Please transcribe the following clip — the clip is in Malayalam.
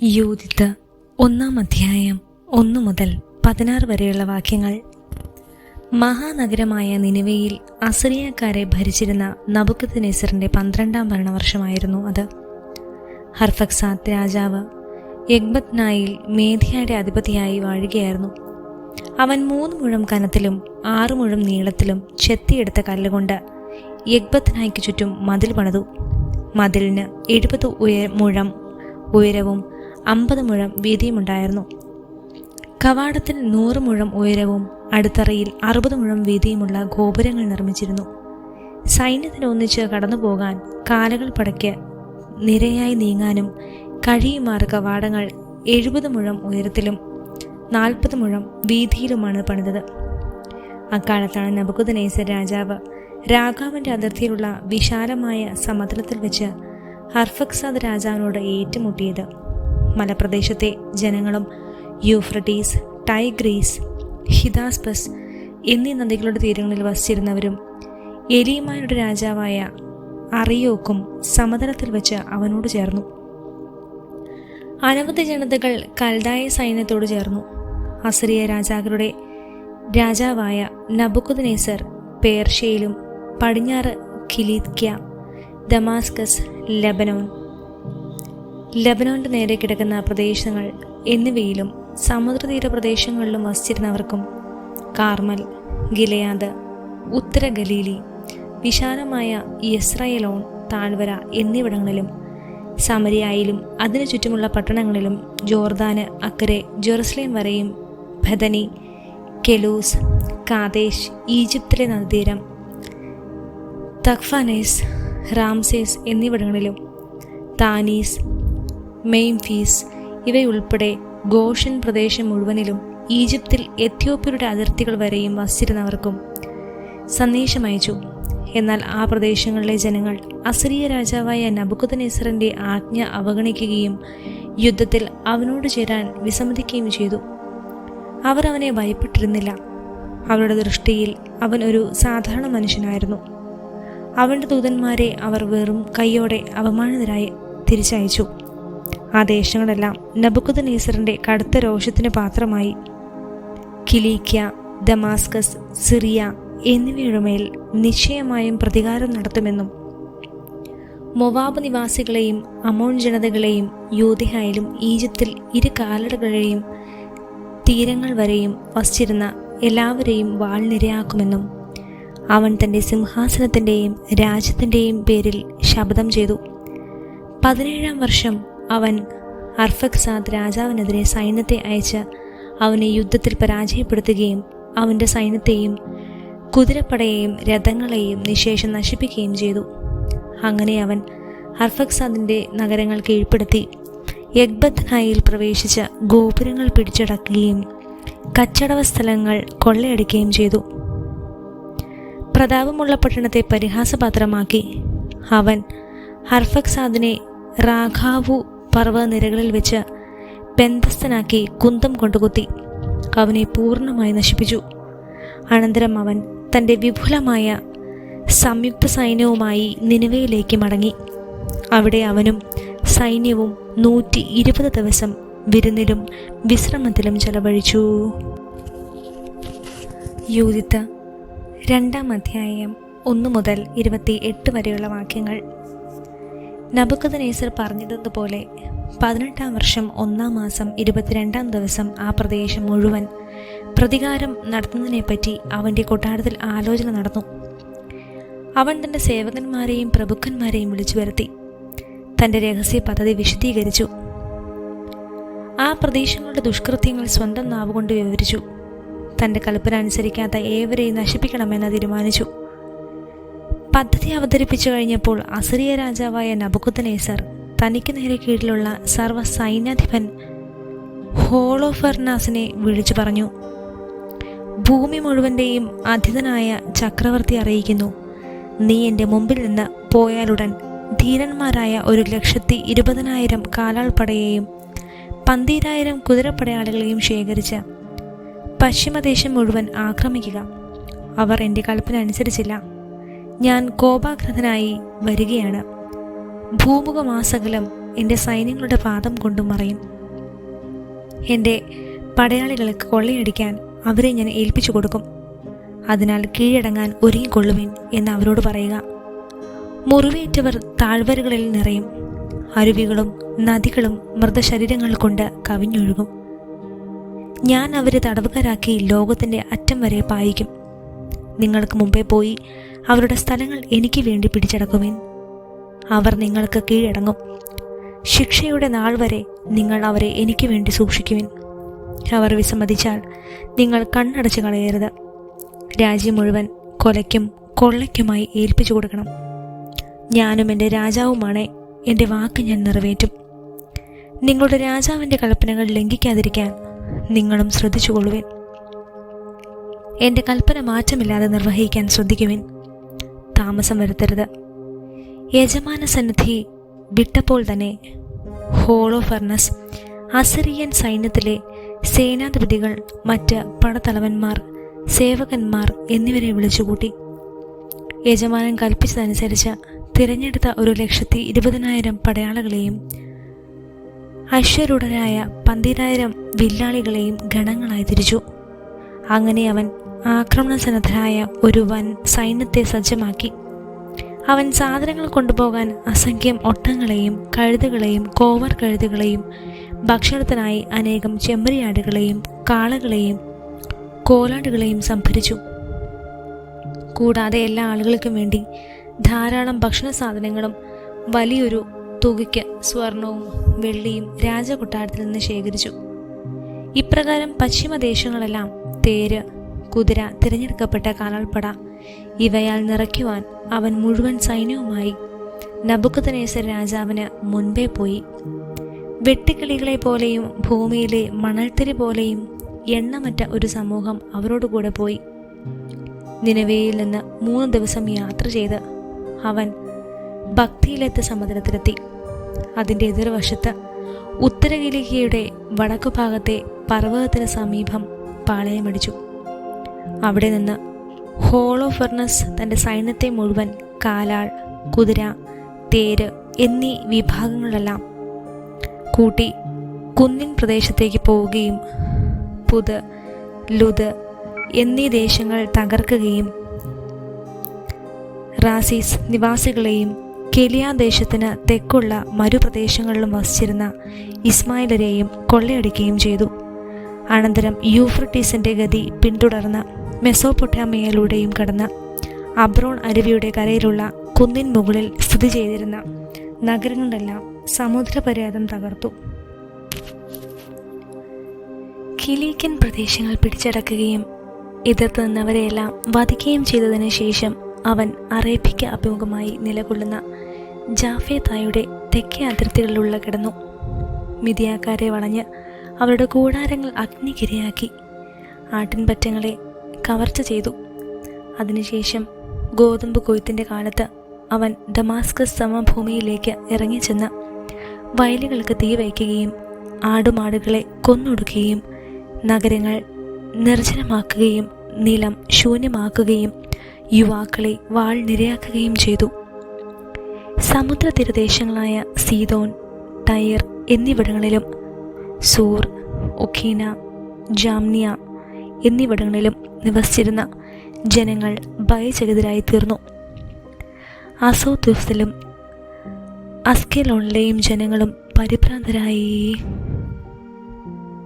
യൂദിത്ത് 1 അധ്യായം 1 മുതൽ 16 വരെയുള്ള വാക്യങ്ങൾ. മഹാനഗരമായ നിനിവയിൽ അസീറിയക്കാരെ ഭരിച്ചിരുന്ന നബൂഖദ്നേസറിന്റെ 12-ാം ഭരണവർഷമായിരുന്നു അത്. അർഫക്സാദ് രാജാവ് എഗ്ബത്നായിൽ മേദ്യയുടെ അധിപതിയായി വാഴുകയായിരുന്നു. അവൻ 3 മുഴം കനത്തിലും 6 മുഴം നീളത്തിലും ചെത്തിയെടുത്ത കല്ലുകൊണ്ട് എഗ്ബത്നായ്ക്ക് ചുറ്റും മതിൽ പണിതു. മതിലിന് 70 മുഴം ഉയരവും 50 മുഴം വീതിയുമുണ്ടായിരുന്നു. കവാടത്തിൽ 100 മുഴം ഉയരവും അടിത്തറയിൽ 60 മുഴം വീതിയുമുള്ള ഗോപുരങ്ങൾ നിർമ്മിച്ചിരുന്നു. സൈന്യത്തിന് ഒന്നിച്ച് കടന്നുപോകാൻ കാലുകൾ പടയ്ക്ക് നിരയായി നീങ്ങാനും കഴിയുമാറ് കവാടങ്ങൾ 70 മുഴം ഉയരത്തിലും 40 മുഴം വീതിയിലുമാണ് പണിതത്. അക്കാലത്താണ് നബൂഖദ്നേസർ രാജാവ് രാഘാവിൻ്റെ അതിർത്തിയിലുള്ള വിശാലമായ സമതലത്തിൽ വെച്ച് അർഫക്സാദ് രാജാവിനോട് ഏറ്റുമുട്ടിയത്. മലപ്രദേശത്തെ ജനങ്ങളും യൂഫ്രട്ടീസ്, ടൈഗ്രീസ്, ഹിദാസ്പസ് എന്നീ നദികളുടെ തീരങ്ങളിൽ വസിച്ചിരുന്നവരും എലീമായുടെ രാജാവായ അറിയോക്കും സമതലത്തിൽ വെച്ച് അവനോട് ചേർന്നു. അനവധി ജനതകൾ കൽദായ സൈന്യത്തോട് ചേർന്നു. അസീറിയ രാജാവായ നബൂഖദ്നേസർ പേർഷ്യയിലും പടിഞ്ഞാറ് കിലിക്യ, ദമാസ്കസ്, ലെബനോന്റെ നേരെ കിടക്കുന്ന പ്രദേശങ്ങൾ എന്നിവയിലും സമുദ്രതീര പ്രദേശങ്ങളിലും വസിച്ചിരുന്നവർക്കും കാർമൽ, ഗിലെയാദ്, ഉത്തര ഗലീലി, വിശാലമായ യിസ്രായേലോൺ താഴ്വര എന്നിവിടങ്ങളിലും സമരിയായിലും അതിനു ചുറ്റുമുള്ള പട്ടണങ്ങളിലും ജോർദാന് അക്കരെ ജെറുസലേം വരെയും ബഥനി, കെലൂസ്, കാദേശ്, ഈജിപ്തിലെ നദീതീരം, തഖ്ഫനേസ്, റാംസേസ് എന്നിവിടങ്ങളിലും താനീസ്, മെംഫീസ് ഇവയുൾപ്പെടെ ഗോഷൻ പ്രദേശം മുഴുവനിലും ഈജിപ്തിൽ എത്യോപ്യരുടെ അതിർത്തികൾ വരെയും വസിച്ചിരുന്നവർക്കും സന്ദേശമയച്ചു. എന്നാൽ ആ പ്രദേശങ്ങളിലെ ജനങ്ങൾ അസീറിയ രാജാവായ നബൂഖദ്നേസറിന്റെ ആജ്ഞ അവഗണിക്കുകയും യുദ്ധത്തിൽ അവനോട് ചേരാൻ വിസമ്മതിക്കുകയും ചെയ്തു. അവർ അവനെ ഭയപ്പെട്ടിരുന്നില്ല. അവരുടെ ദൃഷ്ടിയിൽ അവൻ ഒരു സാധാരണ മനുഷ്യനായിരുന്നു. അവൻ്റെ ദൂതന്മാരെ അവർ വെറും കൈയോടെ അപമാനിതരായി തിരിച്ചയച്ചു. ആ ദേശങ്ങളെല്ലാം നബൂഖദ്നേസറിന്റെ കടുത്ത രോഷത്തിന് പാത്രമായി. കിലിക്യ, ദമാസ്കസ്, സിറിയ എന്നിവയുടെ മേൽ നിശ്ചയമായും പ്രതികാരം നടത്തുമെന്നും മൊവാബ് നിവാസികളെയും അമോൺ ജനതകളെയും യൂദയായിലും ഈജിപ്തിൽ 2 കാലടികളെയും തീരങ്ങൾ വരെയും വസിച്ചിരുന്ന എല്ലാവരെയും വാൾനിരയാക്കുമെന്നും അവൻ തൻ്റെ സിംഹാസനത്തിൻ്റെയും രാജ്യത്തിൻ്റെയും പേരിൽ ശപഥം ചെയ്തു. 17-ാം വർഷം അവൻ അർഫക്സാദ് രാജാവിനെതിരെ സൈന്യത്തെ അയച്ച് അവനെ യുദ്ധത്തിൽ പരാജയപ്പെടുത്തുകയും അവൻ്റെ സൈന്യത്തെയും കുതിരപ്പടയെയും രഥങ്ങളെയും നിശേഷം നശിപ്പിക്കുകയും ചെയ്തു. അങ്ങനെ അവൻ അർഫക്സാദിൻ്റെ നഗരങ്ങൾ കീഴ്പ്പെടുത്തി എഗ്ബത്നായിൽ പ്രവേശിച്ച ഗോപുരങ്ങൾ പിടിച്ചടക്കുകയും കച്ചടവ സ്ഥലങ്ങൾ കൊള്ളയടിക്കുകയും ചെയ്തു. പ്രതാപമുള്ള പട്ടണത്തെ പരിഹാസപാത്രമാക്കി അവൻ അർഫക്സാദിനെ റാഖാവു പർവ്വതനിരകളിൽ വെച്ച് ബന്ധസ്ഥനാക്കി കുന്തം കൊണ്ടുകുത്തി അവനെ പൂർണ്ണമായി നശിപ്പിച്ചു. അനന്തരം അവൻ തൻ്റെ വിപുലമായ സംയുക്ത സൈന്യവുമായി നിനിവയിലേക്ക് മടങ്ങി. അവിടെ അവനും സൈന്യവും 120 ദിവസം വിരുന്നിലും വിശ്രമത്തിലും ചെലവഴിച്ചു. യൂദിത്ത് 2-ാം അധ്യായം 1 മുതൽ 28 വരെയുള്ള വാക്യങ്ങൾ. നബൂഖദ്നേസർ പറഞ്ഞതുപോലെ 18-ാം വർഷം 1-ാം മാസം 22-ാം ദിവസം ആ പ്രദേശം മുഴുവൻ പ്രതികാരം നടത്തുന്നതിനെപ്പറ്റി അവൻ്റെ കൊട്ടാരത്തിൽ ആലോചന നടന്നു. അവൻ തൻ്റെ സേവകന്മാരെയും പ്രഭുക്കന്മാരെയും വിളിച്ചു വരുത്തി തൻ്റെ രഹസ്യ പദ്ധതി വിശദീകരിച്ചു. ആ പ്രദേശങ്ങളുടെ ദുഷ്കൃത്യങ്ങൾ സ്വന്തം നാവുകൊണ്ട് വിവരിച്ചു. തൻ്റെ കൽപ്പന അനുസരിക്കാത്ത ഏവരെയും നശിപ്പിക്കണമെന്ന് തീരുമാനിച്ചു. പദ്ധതി അവതരിപ്പിച്ചു കഴിഞ്ഞപ്പോൾ അസീറിയ രാജാവായ നബൂഖദ്നേസർ തനിക്ക് നേരെ കീഴിലുള്ള സർവ്വ സൈന്യാധിപൻ ഹോളോഫെർനാസിനെ വിളിച്ചു പറഞ്ഞു, ഭൂമി മുഴുവൻ്റെയും അധിതനായ ചക്രവർത്തി അറിയിക്കുന്നു, നീ എൻ്റെ മുമ്പിൽ നിന്ന് പോയാലുടൻ ധീരന്മാരായ 120,000 കാലാൾപ്പടയെയും 12,000 കുതിരപ്പടയാളികളെയും ശേഖരിച്ച് പശ്ചിമദേശം മുഴുവൻ ആക്രമിക്കുക. അവർ എൻ്റെ കൽപ്പന അനുസരിച്ചില്ല. ഞാൻ കോപാഗ്രതനായി വരികയാണ്. ഭൂമുഖമാസകലം എൻ്റെ സൈന്യങ്ങളുടെ പാദം കൊണ്ടും മറയും. എൻ്റെ പടയാളികൾക്ക് കൊള്ളയടിക്കാൻ അവരെ ഞാൻ ഏൽപ്പിച്ചു കൊടുക്കും. അതിനാൽ കീഴടങ്ങാൻ ഒരുങ്ങിക്കൊള്ളുവിൻ എന്ന് അവരോട് പറയുക. മുറിവേറ്റവർ താഴ്വരകളിൽ നിറയും. അരുവികളും നദികളും മൃതശരീരങ്ങൾ കൊണ്ട് കവിഞ്ഞൊഴുകും. ഞാൻ അവരെ തടവുകാരാക്കി ലോകത്തിൻ്റെ അറ്റം വരെ പായിക്കും. നിങ്ങൾക്ക് മുമ്പേ പോയി അവരുടെ സ്ഥലങ്ങൾ എനിക്ക് വേണ്ടി പിടിച്ചടക്കുവിൻ. അവർ നിങ്ങൾക്ക് കീഴടങ്ങും. ശിക്ഷയുടെ നാൾ വരെ നിങ്ങൾ അവരെ എനിക്ക് വേണ്ടി സൂക്ഷിക്കുവിൻ. അവർ വിസമ്മതിച്ചാൽ നിങ്ങൾ കണ്ണടച്ച് കളയരുത്. രാജ്യം മുഴുവൻ കൊലയ്ക്കും കൊള്ളയ്ക്കുമായി ഏൽപ്പിച്ചു കൊടുക്കണം. ഞാനും എൻ്റെ രാജാവുമാണ്. എൻ്റെ വാക്ക് ഞാൻ നിറവേറ്റും. നിങ്ങളുടെ രാജാവിൻ്റെ കൽപ്പനകൾ ലംഘിക്കാതിരിക്കാൻ നിങ്ങളും ശ്രദ്ധിച്ചുകൊള്ളുവിൻ. എൻ്റെ കൽപ്പന മാറ്റമില്ലാതെ നിർവഹിക്കാൻ ശ്രദ്ധിക്കുവിൻ. താമസം വരുത്തരുത്. യജമാന സന്നിധി വിട്ടപ്പോൾ തന്നെ ഹോളോഫർണസ് അസിറിയൻ സൈന്യത്തിലെ സേനാധിപതികൾ, മറ്റ് പടത്തലവന്മാർ, സേവകന്മാർ എന്നിവരെ വിളിച്ചുകൂട്ടി. യജമാനൻ കൽപ്പിച്ചതനുസരിച്ച് തിരഞ്ഞെടുത്ത 120,000 പടയാളികളെയും അശ്വരൂഢരായ 12,000 വില്ലാളികളെയും ഗണങ്ങളായി തിരിച്ചു. അങ്ങനെ അവൻ ആക്രമണസന്നദ്ധരായ ഒരു വൻ സൈന്യത്തെ സജ്ജമാക്കി. അവൻ സാധനങ്ങൾ കൊണ്ടുപോകാൻ അസംഖ്യം ഒട്ടകങ്ങളെയും കഴുതുകളെയും കോവർ കഴുതുകളെയും ഭക്ഷണത്തിനായി അനേകം ചെമ്മരിയാടുകളെയും കാളകളെയും കോലാടുകളെയും സംഭരിച്ചു. കൂടാതെ എല്ലാ ആളുകൾക്കും വേണ്ടി ധാരാളം ഭക്ഷണ സാധനങ്ങളും വലിയൊരു തുകയ്ക്ക് സ്വർണവും വെള്ളിയും രാജകൊട്ടാരത്തിൽ നിന്ന് ശേഖരിച്ചു. ഇപ്രകാരം പശ്ചിമദേശങ്ങളെല്ലാം തേര്, കുതിര, തിരഞ്ഞെടുക്കപ്പെട്ട കാലാൾപ്പട ഇവയാൽ നിറയ്ക്കുവാൻ അവൻ മുഴുവൻ സൈന്യവുമായി നബൂഖദ്നേസർ രാജാവിന് മുൻപേ പോയി. വെട്ടുക്കിളികളെ പോലെയും ഭൂമിയിലെ മണൽത്തരി പോലെയും എണ്ണമറ്റ ഒരു സമൂഹം അവരോടുകൂടെ പോയി. നിനവേയിൽ നിന്ന് 3 ദിവസം യാത്ര ചെയ്ത് അവൻ ഭക്തിയിലെത്ത സമുദ്രത്തിലെത്തി. അതിൻ്റെ എതിർവശത്ത് ഉത്തരഗിലിക്കയുടെ വടക്കുഭാഗത്തെ പർവ്വതത്തിന് സമീപം പാളയമടിച്ചു. അവിടെ നിന്ന് ഹോളോഫർണസ് തൻ്റെ സൈന്യത്തെ മുഴുവൻ കാലാൾ, കുതിര, തേര് എന്നീ വിഭാഗങ്ങളെല്ലാം കൂട്ടി കുന്നിൻ പ്രദേശത്തേക്ക് പോവുകയും പുത്, ലുദ് എന്നീ ദേശങ്ങൾ തകർക്കുകയും റാസീസ് നിവാസികളെയും കെലിയ ദേശത്തിന് തെക്കുള്ള മരുപ്രദേശങ്ങളിലും വസിച്ചിരുന്ന ഇസ്മായിലരെയും കൊള്ളയടിക്കുകയും ചെയ്തു. അനന്തരം യൂഫ്രട്ടീസിൻ്റെ ഗതി പിന്തുടർന്ന് മെസോപ്പൊട്ടാമിയയിലൂടെയും കടന്ന് അബ്രോൺ അരുവിയുടെ കരയിലുള്ള കുന്നിൻ മുകളിൽ സ്ഥിതി ചെയ്തിരുന്ന നഗരങ്ങളെല്ലാം സമുദ്രപര്യാതം തകർത്തു. കിലീക്കൻ പ്രദേശങ്ങൾ പിടിച്ചടക്കുകയും എതിർത്ത് നിന്നവരെയെല്ലാം വധിക്കുകയും ചെയ്തതിനു ശേഷം അവൻ അറേബ്യയ്ക്ക് അഭിമുഖമായി നിലകൊള്ളുന്ന ജാഫേത്തായുടെ തെക്കേ അതിർത്തികളിലുള്ള കിടന്നു. മിതിയാക്കാരെ വളഞ്ഞ് അവരുടെ കൂടാരങ്ങൾ അഗ്നിക്കിരയാക്കി ആട്ടിൻപറ്റങ്ങളെ കവർച്ച ചെയ്തു. അതിനുശേഷം ഗോതമ്പ് കൊയ്ത്തിൻ്റെ കാലത്ത് അവൻ ദമാസ്കസ് സമഭൂമിയിലേക്ക് ഇറങ്ങിച്ചെന്ന് വയലുകൾക്ക് തീ വയ്ക്കുകയും ആടുമാടുകളെ കൊന്നൊടുക്കുകയും നഗരങ്ങൾ നിർജ്ജനമാക്കുകയും നിലം ശൂന്യമാക്കുകയും യുവാക്കളെ വാൾ നിരയാക്കുകയും ചെയ്തു. സമുദ്ര തീരദേശങ്ങളായ സീദോൻ, ടയർ എന്നിവിടങ്ങളിലും സൂർ, ഒഖീന, ജാംനിയ എന്നിവിടങ്ങളിലും നിവസിച്ചിരുന്ന ജനങ്ങൾ ഭയചകിതരായി തീർന്നു. അസോത്തുസിലും അസ്കെലോണിലെയും ജനങ്ങളും പരിഭ്രാന്തരായി